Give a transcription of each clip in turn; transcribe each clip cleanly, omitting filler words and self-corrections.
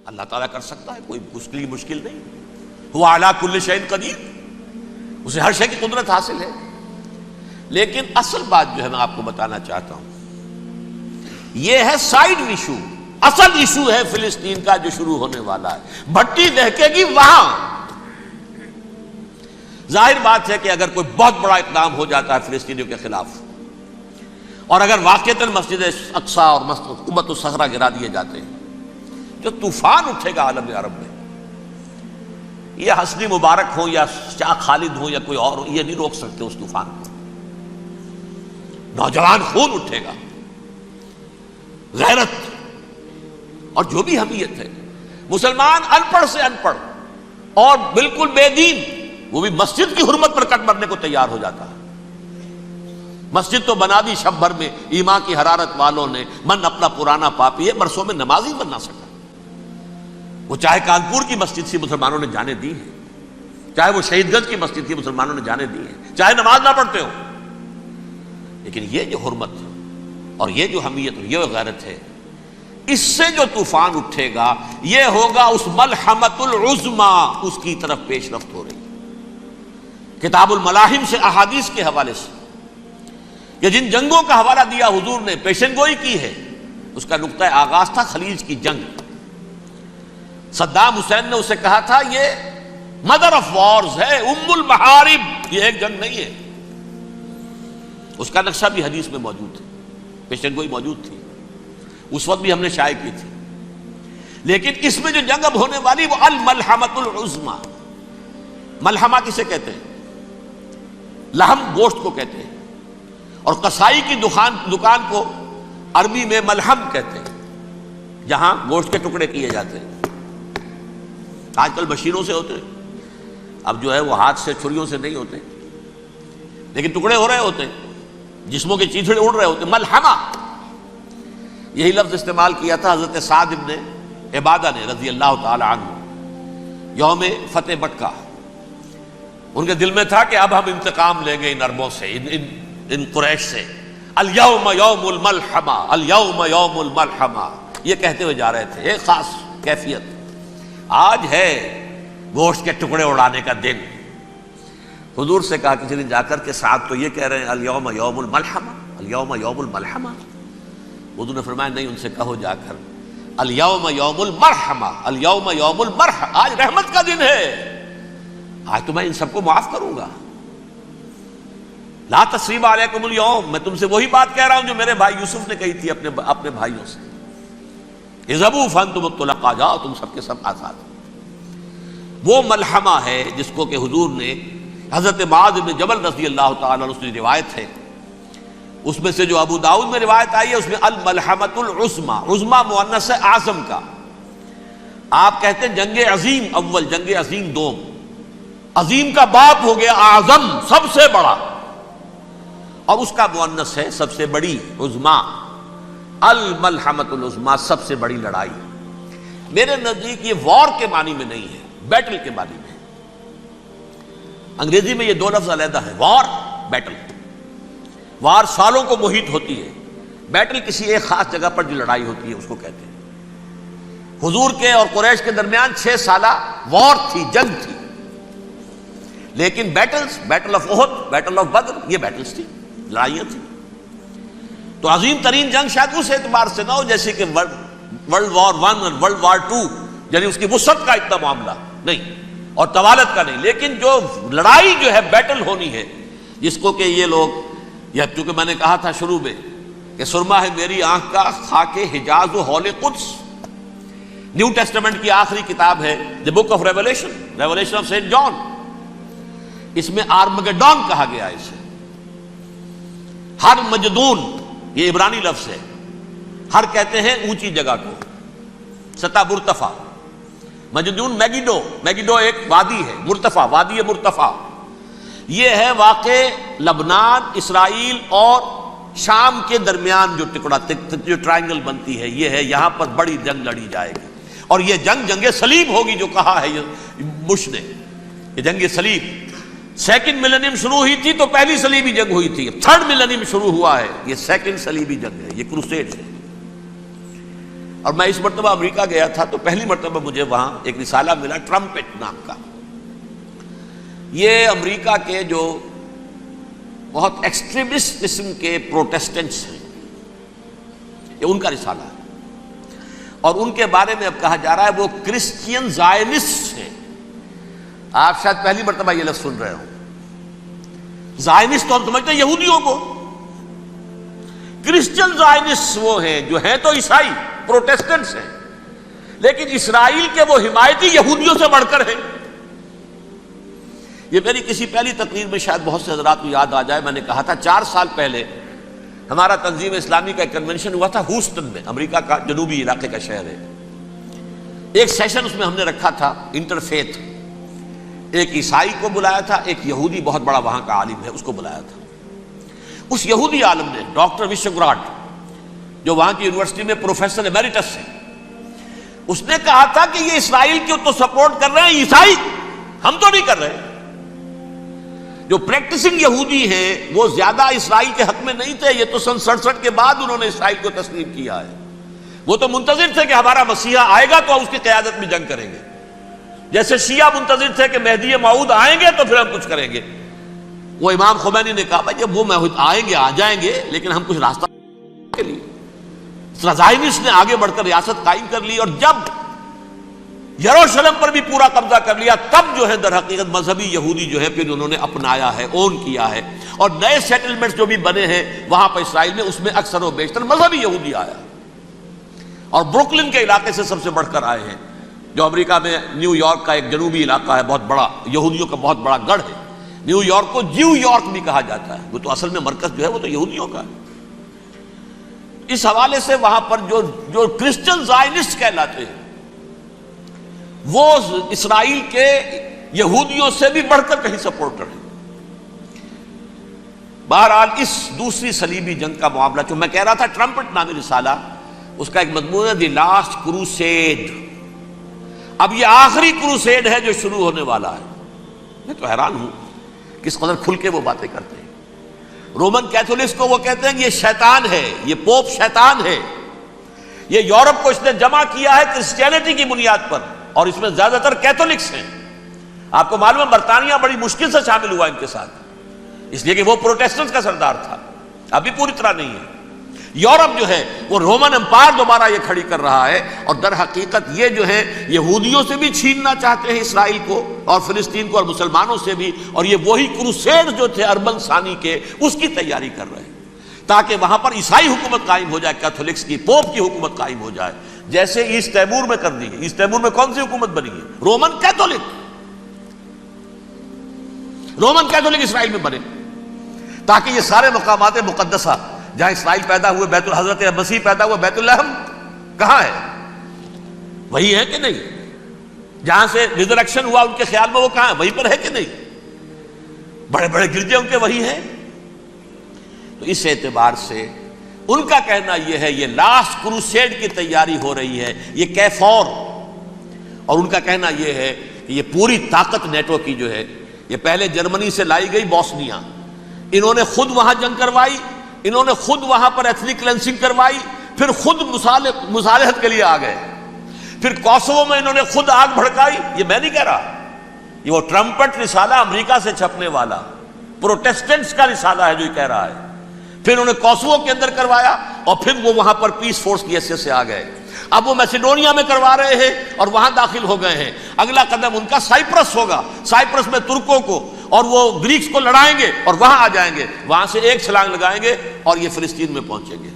اللہ تعالیٰ کر سکتا ہے، کوئی اس کے لیے مشکل نہیں. هو علی کل شیء قدیر، اسے ہر شے کی قدرت حاصل ہے. لیکن اصل بات جو ہے میں آپ کو بتانا چاہتا ہوں، یہ ہے سائیڈ ایشو. اصل ایشو ہے فلسطین کا جو شروع ہونے والا ہے. بھٹی دہکے گی وہاں. ظاہر بات ہے کہ اگر کوئی بہت بڑا اقدام ہو جاتا ہے فلسطینیوں کے خلاف، اور اگر واقعتاً مسجد اقصیٰ اور قبۃ الصخرہ گرا دیے جاتے ہیں، جو طوفان اٹھے گا عالم عرب میں، یہ حسنی مبارک ہوں یا شاہ خالد ہوں یا کوئی اور ہو، یہ نہیں روک سکتے اس طوفان کو. نوجوان خون اٹھے گا، غیرت اور جو بھی حمیت ہے. مسلمان ان پڑھ سے ان پڑھ اور بالکل بے دین، وہ بھی مسجد کی حرمت پر کٹ مرنے کو تیار ہو جاتا ہے. مسجد تو بنا دی شب بھر میں ایمان کی حرارت والوں نے، من اپنا پرانا پاپی ہے، برسوں میں نماز ہی بن نہ سکا. وہ چاہے کانپور کی مسجد سے مسلمانوں نے جانے دی ہے، چاہے وہ شہید گنج کی مسجد تھی مسلمانوں نے جانے دی ہے، چاہے نماز نہ پڑھتے ہو. لیکن یہ جو حرمت اور یہ جو حمیت اور یہ غیرت ہے، اس سے جو طوفان اٹھے گا یہ ہوگا اس ملحمۃ العظما، اس کی طرف پیش رفت ہو رہی. کتاب الملاحم سے احادیث کے حوالے سے کہ جن جنگوں کا حوالہ دیا حضور نے، پیشن گوئی کی ہے، اس کا نقطہ آغاز تھا خلیج کی جنگ. صدام حسین نے اسے کہا تھا یہ مدر آف وارز ہے، ام المحارب، یہ ایک جنگ نہیں ہے. اس کا نقشہ بھی حدیث میں موجود ہے، پیشن گوئی موجود تھی، اس وقت بھی ہم نے شائع کی تھی. لیکن اس میں جو جنگ اب ہونے والی وہ الملحمۃ العظما. ملحمہ کسے کہتے ہیں؟ لحم گوشت کو کہتے ہیں، اور قصائی کی دکان کو عربی میں ملحم کہتے ہیں، جہاں گوشت کے ٹکڑے کیے جاتے ہیں. آج کل مشینوں سے ہوتے ہیں، اب جو ہے وہ ہاتھ سے چھریوں سے نہیں ہوتے، لیکن ٹکڑے ہو رہے ہوتے ہیں، جسموں کے چیتھڑے اڑ رہے ہوتے ہیں. ملحمہ، یہی لفظ استعمال کیا تھا حضرت سعد ابن عبادہ نے رضی اللہ تعالی عنہ یوم فتح مکہ. ان کے دل میں تھا کہ اب ہم انتقام لیں گے ان عربوں سے، ان قریش سے. الیوم یوم الملحمہ، الیوم یوم الملحمہ، یہ کہتے ہوئے جا رہے تھے. ایک خاص کیفیت، آج ہے گوشت کے ٹکڑے اڑانے کا دن. حضور سے کہا کسی نے جا کر کے ساتھ تو یہ کہہ رہے ہیں الیوم یوم الملحمہ، الیوم یوم الملحمہ. حضور نے فرمایا نہیں، ان سے کہو جا کر الیوم یوم المرحمہ، الیوم یوم المرحمہ، آج رحمت کا دن ہے، آج تو میں ان سب کو معاف کروں گا. لا تثریب علیکم اليوم، میں تم سے وہی بات کہہ رہا ہوں جو میرے بھائی یوسف نے کہی تھی اپنے بھائیوں سے. اذهبوا فانتم الطلقاء، جاؤ تم سب کے سب آزاد. وہ ملحمہ ہے جس کو کہ حضور نے حضرت معاذ بن جبل رضی اللہ تعالیٰ عنہ سے روایت ہے، اس میں سے جو ابو داؤد میں روایت آئی ہے اس میں الملحمۃ العظما، عظما مؤنث ہے اعظم کا. آپ کہتے ہیں جنگ عظیم اول، جنگ عظیم دوم. عظیم کا باپ ہو گیا اعظم، سب سے بڑا، اور اس کا مؤنث ہے سب سے بڑی، عظما. الملحمۃ العظما، سب سے بڑی لڑائی. میرے نزدیک یہ وار کے معنی میں نہیں ہے، بیٹل کے معنی میں. انگریزی میں یہ دو لفظ علیحدہ ہے، وار، بیٹل. وار سالوں کو محیط ہوتی ہے، بیٹل کسی ایک خاص جگہ پر جو لڑائی ہوتی ہے اس کو کہتے ہیں. حضور کے اور قریش کے درمیان 6 سالہ وار تھی، جنگ تھی. لیکن battles, battle of Uhud, battle of Badr, یہ بیٹلز تھی، لڑائیاں تھیں. تو عظیم ترین جنگ شاید اس اعتبار سے نہ ہو جیسے کہ ورلڈ وار 1 اور ورلڈ وار 2، یعنی اس کی وسعت کا اتنا معاملہ نہیں اور طوالت کا نہیں. لیکن جو لڑائی جو ہے بیٹل ہونی ہے، جس کو کہ یہ لوگ، یا چونکہ میں نے کہا تھا شروع میں کہ سرما ہے میری آنکھ کا خاک حجاز و ہول قدس. نیو ٹیسٹمنٹ کی آخری کتاب ہے the book of revelation, revelation of saint John. اس میں آرمگڈون کہا گیا ہے اسے. ہر مجدون، یہ عبرانی لفظ ہے. ہر کہتے ہیں اونچی جگہ کو، سطح مرتفع. مجدون میگیڈو، میگیڈو ایک وادی ہے، مرتفع، وادی مرتفع. یہ ہے واقع لبنان، اسرائیل اور شام کے درمیان جو ٹکڑا، جو ٹرائنگل بنتی ہے، یہ ہے. یہاں پر بڑی جنگ لڑی جائے گی، اور یہ جنگ جنگ صلیب ہوگی جو کہا ہے بش نے. یہ جنگ صلیب 2nd ملینیم شروع ہوئی تھی تو پہلی صلیبی جنگ ہوئی تھی. 3rd ملینیم شروع ہوا ہے، یہ 2nd صلیبی جنگ ہے، یہ کروسیڈ ہے. اور میں اس مرتبہ امریکہ گیا تھا تو پہلی مرتبہ مجھے وہاں ایک رسالہ ملا ٹرمپٹ نام کا. یہ امریکہ کے جو بہت ایکسٹریمسٹ قسم کے پروٹیسٹنٹس ہیں، یہ ان کا رسالہ ہے، اور ان کے بارے میں اب کہا جا رہا ہے وہ کرسچین زائنسٹ ہیں. آپ شاید پہلی مرتبہ یہ لفظ سن رہے ہوں. زائنسٹ تو ہم سمجھتے ہیں یہودیوں کو، کرسچین زائنسٹ وہ ہیں جو ہیں تو عیسائی پروٹیسٹنٹس ہیں، لیکن اسرائیل کے وہ حمایتی یہودیوں سے بڑھ کر ہیں. یہ میری کسی پہلی تقریر میں شاید بہت سے حضرات کو یاد آ جائے، میں نے کہا تھا 4 سال پہلے ہمارا تنظیم اسلامی کا ایک کنونشن ہوا تھا ہیوسٹن میں، امریکہ کا جنوبی علاقے کا شہر ہے. ایک سیشن اس میں ہم نے رکھا تھا انٹرفیتھ، ایک عیسائی کو بلایا تھا، ایک یہودی بہت بڑا وہاں کا عالم ہے اس کو بلایا تھا. اس یہودی عالم نے ڈاکٹر وشوگراڈ، جو وہاں کی یونیورسٹی میں پروفیسر ایمیریٹس ہے، اس نے کہا تھا کہ یہ اسرائیل کو تو سپورٹ کر رہے ہیں عیسائی، ہم تو نہیں کر رہے. جو پریکٹسنگ یہودی ہیں وہ زیادہ اسرائیل کے حق میں نہیں تھے، یہ تو سن 67 کے بعد انہوں نے اسرائیل کو تسلیم کیا ہے. وہ تو منتظر تھے کہ ہمارا مسیحا آئے گا تو اس کی قیادت میں جنگ کریں گے، جیسے شیعہ منتظر تھے کہ مہدی موعود آئیں گے تو پھر ہم کچھ کریں گے. وہ امام خمینی نے کہا بھائی جب وہ آئیں گے آ جائیں گے، لیکن ہم کچھ راستہ کے لیے. زائنسٹ نے آگے بڑھ کر ریاست قائم کر لی، اور جب یروشلم پر بھی پورا قبضہ کر لیا تب جو ہے در حقیقت مذہبی یہودی جو ہے پھر انہوں نے اپنایا ہے، اون کیا ہے، اور نئے سیٹلمنٹس جو بھی بنے ہیں وہاں پر اسرائیل میں، اس میں اکثر و بیشتر مذہبی یہودی آیا، اور بروکلن کے علاقے سے سب سے بڑھ کر آئے ہیں، جو امریکہ میں نیو یارک کا ایک جنوبی علاقہ ہے، بہت بڑا یہودیوں کا بہت بڑا گڑھ ہے. نیو یارک کو جیو یارک بھی کہا جاتا ہے، وہ تو اصل میں مرکز جو ہے وہ تو یہودیوں کا ہے. اس حوالے سے وہاں پر جو کرسچن زائنسٹ کہلاتے ہیں وہ اسرائیل کے یہودیوں سے بھی بڑھ کر کہیں سپورٹر ہیں. بہرحال اس دوسری صلیبی جنگ کا معاملہ جو میں کہہ رہا تھا، ٹرمپٹ نامی رسالہ، اس کا ایک مضمون ہے دی لاسٹ کروسیڈ. اب یہ آخری کروسیڈ ہے جو شروع ہونے والا ہے. میں تو حیران ہوں کس قدر کھل کے وہ باتیں کرتے ہیں. رومن کیتھولکس کو وہ کہتے ہیں کہ یہ شیطان ہے، یہ پوپ شیطان ہے، یہ یورپ کو اس نے جمع کیا ہے کرسچینٹی کی بنیاد پر، اور اس میں زیادہ تر کیتھولکس ہیں. آپ کو معلوم ہے برطانیہ بڑی مشکل سے شامل ہوا ان کے ساتھ، اس لیے کہ وہ پروٹیسٹنٹ کا سردار تھا، ابھی پوری طرح نہیں ہے. یورپ جو ہے وہ رومن امپائر دوبارہ یہ کھڑی کر رہا ہے، اور در حقیقت یہ جو ہے یہودیوں سے بھی چھیننا چاہتے ہیں اسرائیل کو اور فلسطین کو، اور مسلمانوں سے بھی، اور یہ وہی کروسیڈ جو تھے اربن ثانی کے، اس کی تیاری کر رہے ہیں تاکہ وہاں پر عیسائی حکومت قائم ہو جائے، کیتھولکس کی، پوپ کی حکومت قائم ہو جائے، جیسے ایسٹ تیمور میں کر دی ہے. ایسٹ تیمور میں کون سی حکومت بنی ہے؟ Roman Catholic. رومن کیتھولک اسرائیل میں بنے تاکہ یہ سارے مقامات مقدسہ جہاں اسرائیل پیدا ہوئے، بیت حضرت مسیح پیدا ہوئے، بیت لحم کہاں ہے؟ وہی ہے کہ نہیں؟ جہاں سے ریزریکشن ہوا ان کے خیال میں وہ کہاں ہے؟ وہیں پر ہے کہ نہیں؟ بڑے بڑے گرجے ان کے وہی ہیں. تو اس اعتبار سے ان کا کہنا یہ ہے یہ لاسٹ کروسیڈ کی تیاری ہو رہی ہے، یہ کیفور. اور ان کا کہنا یہ ہے کہ یہ پوری طاقت نیٹو کی جو ہے، یہ پہلے جرمنی سے لائی گئی بوسنیا، انہوں نے خود وہاں جنگ کروائی، انہوں نے خود وہاں پر ایتھنک کلینسنگ کروائی، پھر خود مصالحت کے لیے آ گئے، پھر کوسوو میں انہوں نے خود آگ بھڑکائی. یہ میں نہیں کہہ رہا، یہ وہ ٹرمپٹ رسالہ امریکہ سے چھپنے والا پروٹیسٹنٹس کا رسالہ ہے جو یہ کہہ رہا ہے. پھر انہوں نے کوسوو کے اندر کروایا، اور پھر وہ وہاں پر پیس فورس کی حیثیت سے آ گئے. اب وہ میسیڈونیا میں کروا رہے ہیں اور وہاں داخل ہو گئے ہیں. اگلا قدم ان کا سائپرس ہوگا، سائپرس میں ترکوں کو اور وہ گریکس کو لڑائیں گے اور وہاں آ جائیں گے، وہاں سے ایک چھلانگ لگائیں گے اور یہ فلسطین میں پہنچیں گے،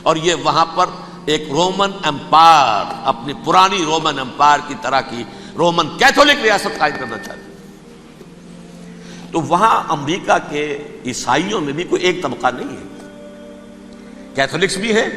اور یہ وہاں پر ایک رومن امپائر، اپنی پرانی رومن امپائر کی طرح کی رومن کیتھولک ریاست قائم کرنا چاہتے ہیں. تو وہاں امریکہ کے عیسائیوں میں بھی کوئی ایک طبقہ نہیں ہے، کیتھولکس بھی ہے،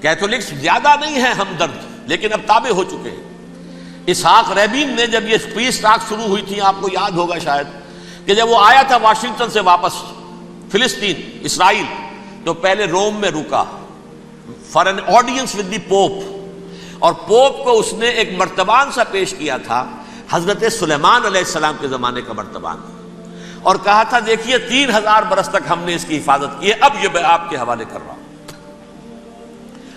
کیتھولکس زیادہ نہیں ہے ہمدرد، لیکن اب تابع ہو چکے ہیں. اسحاق ریبین نے جب یہ پیس ٹاک شروع ہوئی تھی، آپ کو یاد ہوگا شاید، کہ جب وہ آیا تھا واشنگٹن سے واپس فلسطین اسرائیل، تو پہلے روم میں رکا for an audience with the Pope, اور پوپ کو اس نے ایک مرتبان سا پیش کیا تھا، حضرت سلیمان علیہ السلام کے زمانے کا مرتبان، اور کہا تھا دیکھیے 3000 برس تک ہم نے اس کی حفاظت کی ہے، اب یہ میں آپ کے حوالے کر رہا ہوں.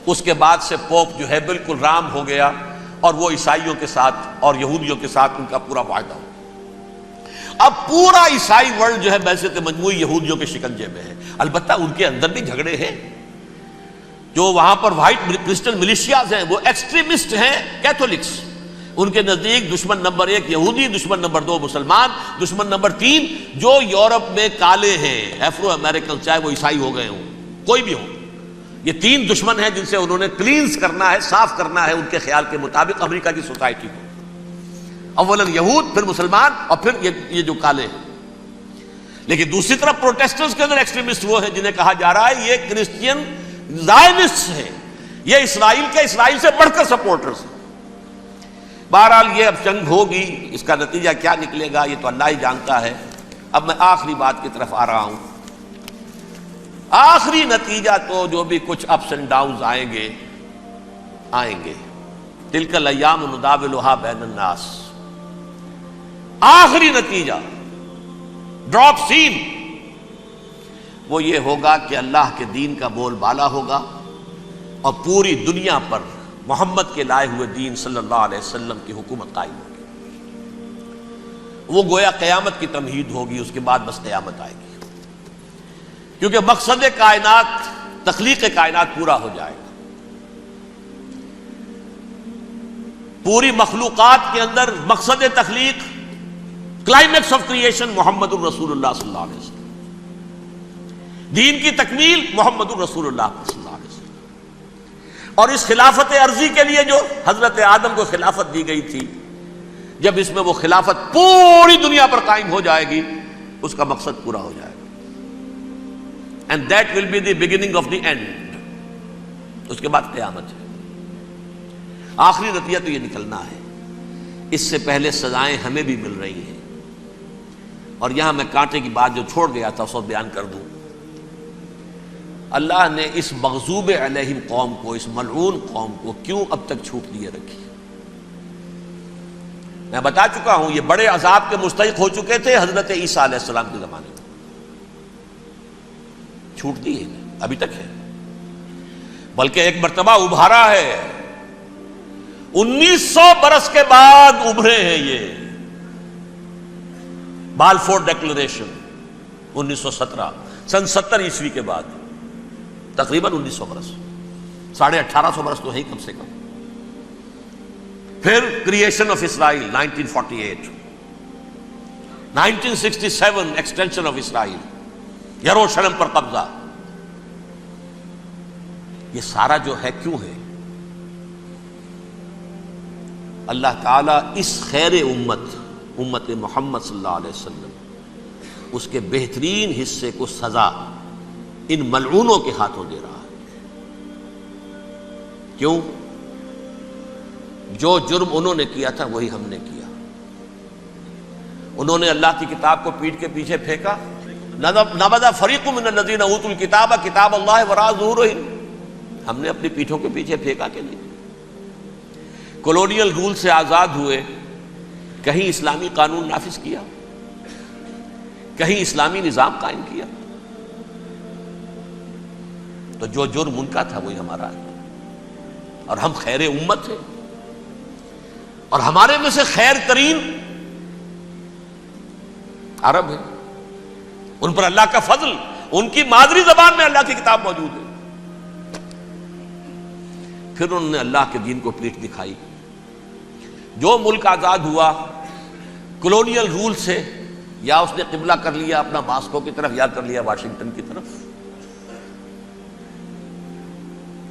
اس کے بعد سے پوپ جو ہے بالکل رام ہو گیا، اور وہ عیسائیوں کے ساتھ اور یہودیوں کے ساتھ ان کا پورا معاہدہ ہو گیا۔ اب پورا عیسائی ورلڈ جو ہے بعثت مجموعی یہودیوں کے شکنجے میں ہے۔ البتہ ان کے اندر بھی جھگڑے ہیں، جو وہاں پر وائٹ کرسچن ملیشیاز ہیں وہ ایکسٹریمسٹ ہیں کیتھولکس، ان کے نزدیک دشمن نمبر 1 یہودی، دشمن نمبر 2 مسلمان، دشمن نمبر 3 جو یورپ میں کالے ہیں، ایفرو امریکن، چاہے وہ عیسائی ہو گئے ہوں کوئی بھی ہوں، یہ 3 دشمن ہیں جن سے انہوں نے کلینز کرنا ہے، صاف کرنا ہے ان کے خیال کے مطابق امریکہ کی سوسائٹی کو، اولاً یہود، پھر مسلمان، اور پھر یہ جو کالے ہیں۔ لیکن دوسری طرف پروٹیسٹنٹس کے اندر ایکسٹریمسٹ وہ ہیں جنہیں کہا جا رہا ہے یہ کرسچین زائنسٹ ہیں، یہ اسرائیل سے بڑھ کر سپورٹرز ہیں۔ بہرحال یہ اب جنگ ہوگی، اس کا نتیجہ کیا نکلے گا یہ تو اللہ ہی جانتا ہے۔ اب میں آخری بات کی طرف آ رہا ہوں۔ آخری نتیجہ تو جو بھی کچھ اپس اینڈ ڈاؤنز آئیں گے، تلک الایام نداولھا بین الناس، آخری نتیجہ ڈراپ سین وہ یہ ہوگا کہ اللہ کے دین کا بول بالا ہوگا اور پوری دنیا پر محمد کے لائے ہوئے دین صلی اللہ علیہ وسلم کی حکومت قائم ہوگی۔ وہ گویا قیامت کی تمہید ہوگی، اس کے بعد بس قیامت آئے گی، کیونکہ مقصد کائنات، تخلیق کائنات پورا ہو جائے گا۔ پوری مخلوقات کے اندر مقصد تخلیق، کلائمیکس آف کریشن محمد الرسول اللہ صلی اللہ علیہ وسلم، دین کی تکمیل محمد الرسول اللہ صلی اللہ علیہ وسلم۔ اور اس خلافت عرضی کے لیے جو حضرت آدم کو خلافت دی گئی تھی، جب اس میں وہ خلافت پوری دنیا پر قائم ہو جائے گی، اس کا مقصد پورا ہو جائے گا، and that will be the beginning of the end. اس کے بعد قیامت ہے۔ آخری نتیجہ تو یہ نکلنا ہے۔ اس سے پہلے سزائیں ہمیں بھی مل رہی ہیں، اور یہاں میں کانٹے کی بات جو چھوڑ گیا تھا اس کو بیان کر دوں۔ اللہ نے اس مغضوب علیہم قوم کو، اس ملعون قوم کو کیوں اب تک چھوٹ دیے رکھی؟ میں بتا چکا ہوں یہ بڑے عذاب کے مستحق ہو چکے تھے حضرت عیسیٰ علیہ السلام کے زمانے میں، چھوٹ دی ہے، ابھی تک ہے، بلکہ ایک مرتبہ ابھارا ہے۔ 1900 برس کے بعد ابھرے ہیں یہ، بالفور ڈیکلریشن 1917، سن 70 عیسوی کے بعد، تقریباً 1900 برس، 1850 برس تو ہے ہی کم سے کم۔ پھر creation of Israel 1948، 1967 extension of Israel, یروشلم پر قبضہ۔ یہ سارا جو ہے کیوں ہے؟ اللہ تعالیٰ اس خیر امت محمد صلی اللہ علیہ وسلم، اس کے بہترین حصے کو سزا ان ملعونوں کے ہاتھوں دے رہا ہے۔ کیوں؟ جو جرم انہوں نے کیا تھا وہی ہم نے کیا۔ انہوں نے اللہ کی کتاب کو پیٹھ کے پیچھے پھینکا، نبذ فریق من الذین اوتوا الکتاب کتاب اللہ وراء ظہورہم، ہم نے اپنی پیٹھوں کے پیچھے پھینکا کہ نہیں؟ کولونیل رول سے آزاد ہوئے، کہیں اسلامی قانون نافذ کیا، کہیں اسلامی نظام قائم کیا؟ تو جو جرم ان کا تھا وہی ہمارا ہے، اور ہم خیر امت ہیں، اور ہمارے میں سے خیر ترین عرب ہیں، ان پر اللہ کا فضل، ان کی مادری زبان میں اللہ کی کتاب موجود ہے۔ پھر انہوں نے اللہ کے دین کو پیٹھ دکھائی۔ جو ملک آزاد ہوا کولونیل رول سے، یا اس نے قبلہ کر لیا اپنا ماسکو کی طرف، یا کر لیا واشنگٹن کی طرف،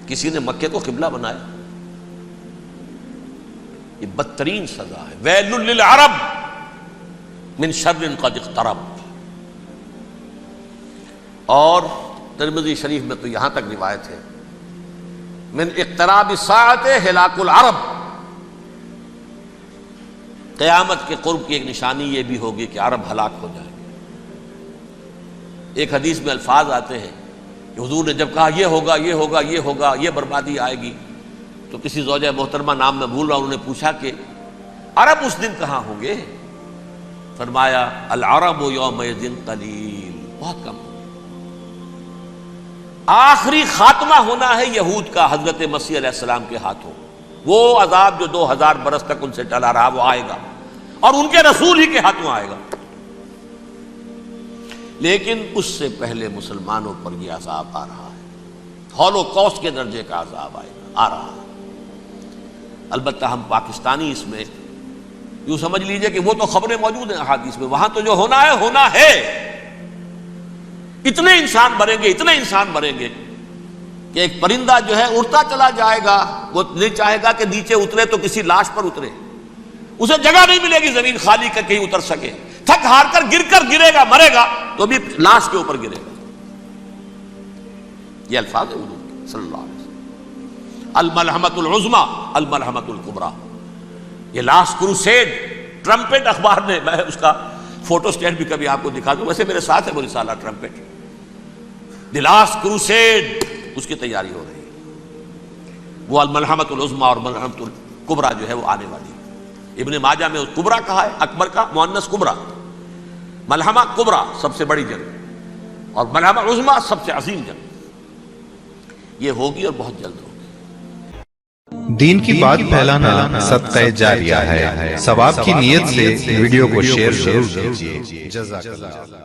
کسی نے مکے کو قبلہ بنایا، یہ بدترین سزا ہے۔ ویل للعرب من شر قد اقترب۔ اور ترمذی شریف میں تو یہاں تک روایت ہے، من اقتراب الساعۃ ہلاک العرب، قیامت کے قرب کی ایک نشانی یہ بھی ہوگی کہ عرب ہلاک ہو جائیں گے۔ ایک حدیث میں الفاظ آتے ہیں کہ حضور نے جب کہا یہ ہوگا یہ ہوگا یہ ہوگا، یہ بربادی آئے گی، تو کسی زوجہ محترمہ نام میں بھول رہا ہوں، انہوں نے پوچھا کہ عرب اس دن کہاں ہوں گے؟ فرمایا العرب یومئذ قلیل، بہت کم ہوں گے۔ آخری خاتمہ ہونا ہے یہود کا حضرت مسیح علیہ السلام کے ہاتھوں. وہ عذاب جو 2000 برس تک ان سے ٹلا رہا وہ آئے گا اور ان کے رسول ہی کے ہاتھوں آئے گا. لیکن اس سے پہلے مسلمانوں پر یہ عذاب آ رہا ہے, ہولوکاسٹ کے درجے کا عذاب آ رہا ہے. البتہ ہم پاکستانی اس میں یوں سمجھ لیجئے کہ وہ تو خبریں موجود ہیں احادیث میں, وہاں تو جو ہونا ہے ہونا ہے. اتنے انسان مریں گے کہ ایک پرندہ جو ہے اڑتا چلا جائے گا, وہ نہیں چاہے گا کہ نیچے اترے تو کسی لاش پر اترے, اسے جگہ نہیں ملے گی زمین خالی کر کہیں اتر سکے, تھک ہار کر گرے گا, مرے گا تو بھی لاش کے اوپر گرے گا. یہ الفاظ ہیں حضور کے صلی اللہ علیہ وسلم. الملحمۃ العظمی الملحمۃ الکبریٰ, یہ لاسٹ کروسیڈ ٹرمپٹ اخبار نے, میں اس کا فوٹو اسٹیٹ بھی کبھی آپ کو دکھا دوں, ویسے میرے ساتھ ہے وہ رسالہ ٹرمپٹ, دی لاسٹ کروسیڈ, اس کی تیاری ہو رہی ہے. وہ الملحمۃ العظمی اور ملحمۃ الکبریٰ جو ہے وہ آنے والی ہے. ابن ماجہ میں کبریٰ کہا ہے, اکبر کا مؤنث کبریٰ, ملحمہ کبریٰ سب سے بڑی جنگ اور ملحمہ عظمی سب سے عظیم جنگ, یہ ہوگی اور بہت جلد ہوگی. دین کی بات پھیلانا صدقہ جاریہ ہے. ثواب کی نیت سے ویڈیو کو شیئر ضرور کیجیے. جزاک اللہ.